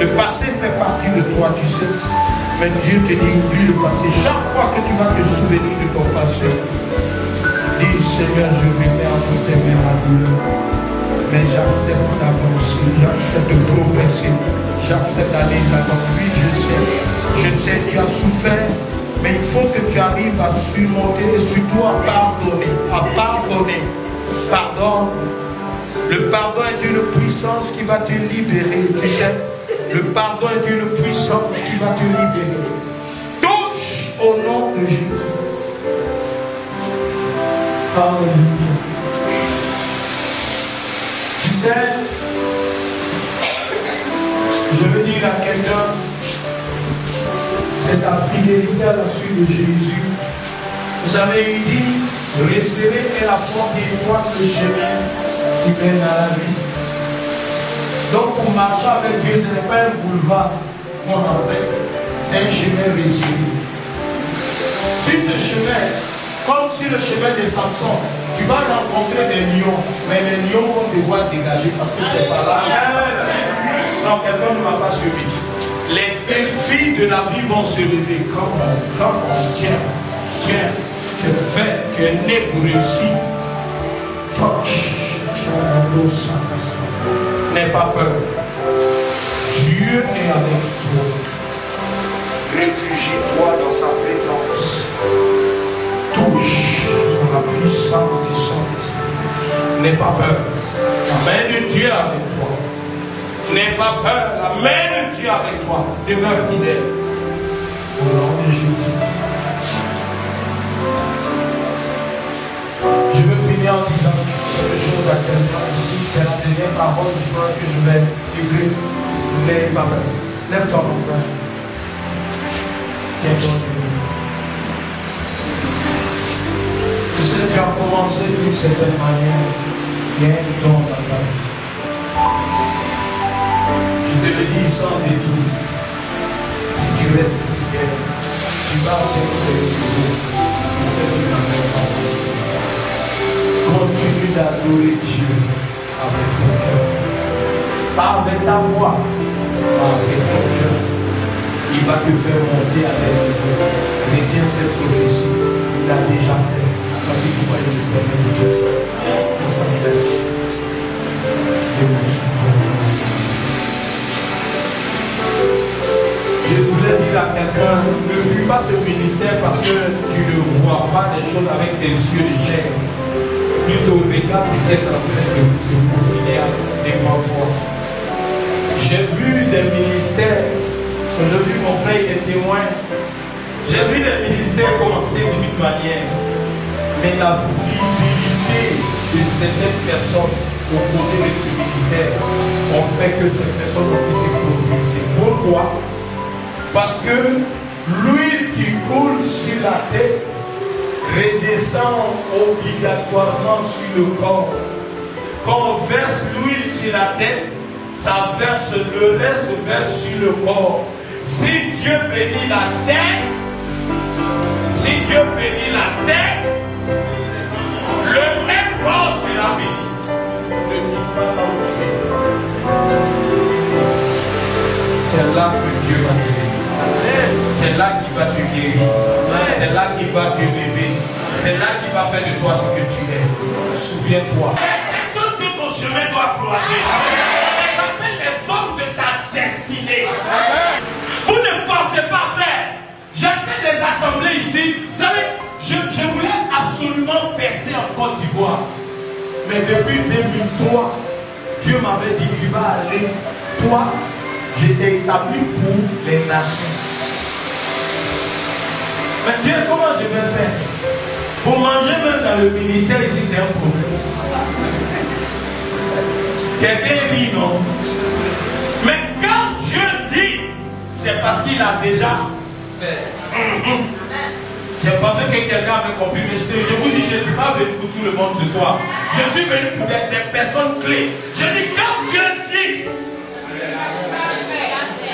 Le passé fait partie de toi, tu sais. Mais Dieu te dit oublie le passé. Chaque fois que tu vas te souvenir de ton passé, dis Seigneur, je remets entre tes mains ma douleur. Mais j'accepte d'avancer, j'accepte de progresser, j'accepte d'aller là-bas. Oui, je sais, tu as souffert. Mais il faut que tu arrives à surmonter et surtout à pardonner. Pardonne. Le pardon est une puissance qui va te libérer. Tu sais, le pardon est une puissance qui va te libérer. Touche au nom de Jésus. Alléluia. Tu sais, je veux dire à quelqu'un, c'est ta fidélité à la suite de Jésus. Vous avez dit, resserrer est la porte étroite, le chemin qui mène à la vie. Donc pour marcher avec Dieu, ce n'est pas un boulevard qu'on appelle, c'est un chemin resserré. Sur ce chemin, comme sur le chemin de Samson, tu vas rencontrer des lions, mais les lions vont devoir dégager parce que c'est pas là. Non, quelqu'un ne m'a pas suivi. Les défis de la vie vont se lever comme on tient, tu es fait, tu es né pour réussir. N'aie pas peur. Dieu est avec toi. Réfugie-toi dans sa présence. Touche la puissance du Saint-Esprit. N'aie pas peur. La main de Dieu est avec toi. N'aie pas peur, la main de Dieu avec toi. Demeure fidèle. Au nom de Jésus. Je veux finir en disant Lève-toi, mon frère. Tiens-toi. Je sais que tu as commencé d'une certaine manière. Il y a un don dans ta vie. Je te le dis sans détour. Si tu restes fidèle, tu vas atteindre le niveau. Continue d'adorer Dieu avec ton cœur. Pas avec ta voix, pas avec ton cœur. Il va te faire monter à des niveaux. Retiens cette prophétie. Il l'a déjà fait. Parce qu'il faut aller le premier de Dieu. On s'en laisse. Je voulais dire à quelqu'un, ne fuis pas ce ministère parce que tu ne vois pas des choses avec des yeux de chair. Plutôt regarde ce qui est en train de se profiler devant toi. J'ai vu des ministères, aujourd'hui mon frère est témoin, j'ai vu des ministères commencer d'une manière, mais la visibilité de certaines personnes au côté de ce ministère ont fait que ces personnes ont été propulsées. Pourquoi? Parce que l'huile qui coule sur la tête redescend obligatoirement sur le corps. Quand on verse l'huile sur la tête, ça verse le reste verse sur le corps. Si Dieu bénit la tête, le même corps sera béni. Ne quitte pas là où tu es. C'est là que Dieu va te bénir. C'est là qu'il va te guérir. C'est là qu'il va te lever. C'est là qu'il va faire de toi ce que tu es. Souviens-toi. Personne que ton chemin doit croiser. Ça s'appelle les hommes de ta destinée. Vous ne forcez pas, frère. J'ai fait des assemblées ici. Vous savez, je voulais absolument percer en Côte d'Ivoire. Mais depuis 2003, Dieu m'avait dit, tu vas aller. Toi, j'étais établi pour les nations. Mais Dieu, comment je vais faire? Pour manger même dans le ministère ici, c'est un problème. Quelqu'un rit, non? Mais quand Dieu dit, c'est parce qu'il a déjà fait. J'ai pensé que quelqu'un avait compris, mais je vous dis, je ne suis pas venu pour tout le monde ce soir. Je suis venu pour des personnes clés. Je dis, quand Dieu dit,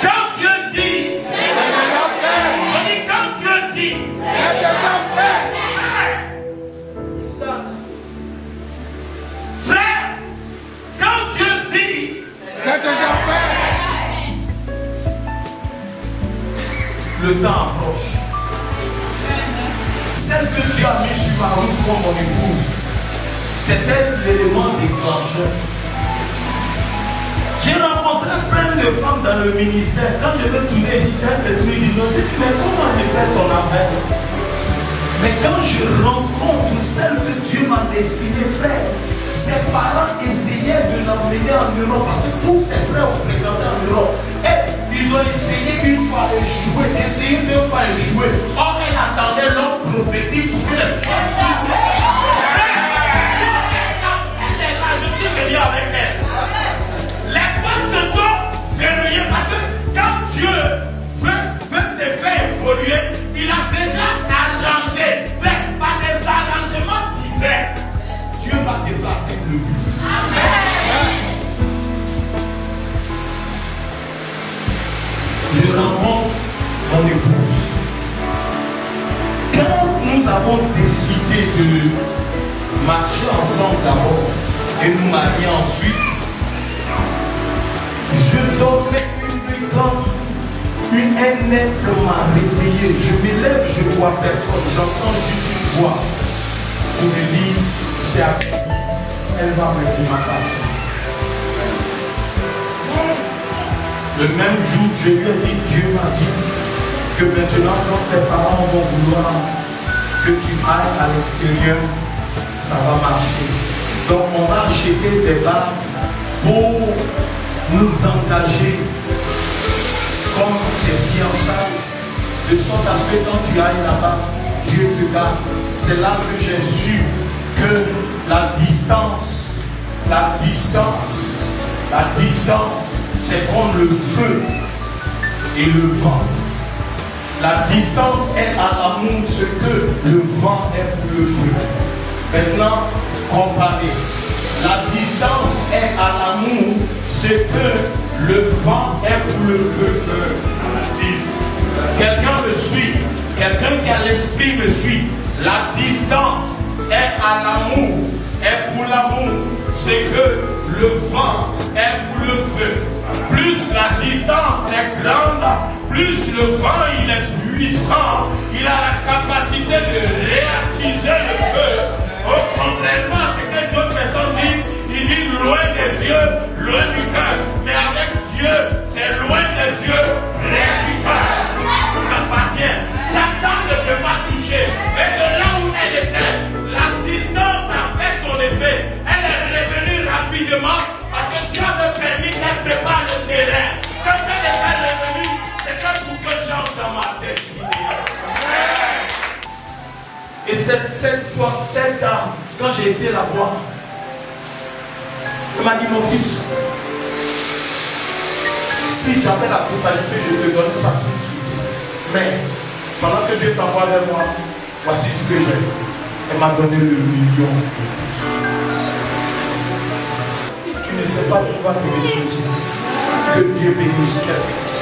quand Dieu dit, je dis, quand Dieu dit, frère, quand Dieu dit, c'est déjà fait. Le temps approche. Celle que Dieu a mis sur ma route pour mon épouse, c'était l'élément déclencheur. J'ai rencontré plein de femmes dans le ministère. Quand je vais tourner ici, celle de tout dit non, mais comment j'ai fait ton affaire? Mais quand je rencontre celle que Dieu m'a destinée, frère, ses parents essayaient de l'emmener en Europe parce que tous ses frères ont fréquenté en Europe. Et ils ont essayé une fois d'échouer, essayé deux fois d'échouer. Or, elle attendait l'homme prophétique pour que les femmes suivent. Elle est là, je suis venu avec elle. Les femmes se sont verrouillées parce que quand Dieu veut te faire évoluer, il a déjà arrangé, fait par des arrangements divers. Dieu va te faire avec le but. Je rencontre mon épouse. Quand nous avons décidé de marcher ensemble d'abord et nous marier ensuite, je dormais une nuit blanche. Un être m'a réveillé. Je me lève, je ne vois personne. J'entends juste une voix pour me dire, c'est à qui elle va me dire ma part. Le même jour, je lui ai dit, Dieu m'a dit que maintenant, quand tes parents vont vouloir que tu ailles à l'extérieur, ça va marcher. Donc, on a acheté des barres pour nous engager comme des fiançailles, de sorte à ce que quand tu ailles là-bas, Dieu te garde. C'est là que j'ai su que la distance, c'est comme le feu et le vent. La distance est à l'amour ce que le vent est pour le feu. Maintenant, comparez. La distance est à l'amour ce que le vent est pour le feu. Quelqu'un me suit. Quelqu'un qui a l'esprit me suit. La distance est à l'amour, est pour l'amour. C'est que le vent est pour le feu. Plus la distance est grande, plus le vent il est puissant. Il a la capacité de réactiver le feu. Contrairement à ce que d'autres personnes disent, ils disent loin des yeux, loin du cœur. Mais avec Dieu, c'est loin des yeux, près du cœur. Appartient. Satan ne peut pas toucher. Mais de là où elle était, la distance a fait son effet. Elle est revenue rapidement parce que Dieu avait permis qu'elle prépare le terrain. Quand elle est revenue, c'était pour que j'entre dans ma destinée. Et cette dame, quand j'ai été la voir, elle m'a dit, mon fils, si j'avais la totalité, je te donne ça tout de suite. Mais pendant que Dieu t'envoie vers moi, voici ce que j'ai. Elle m'a donné le million. Tu ne sais pas pourquoi tu bénis. Que Dieu bénisse quelqu'un.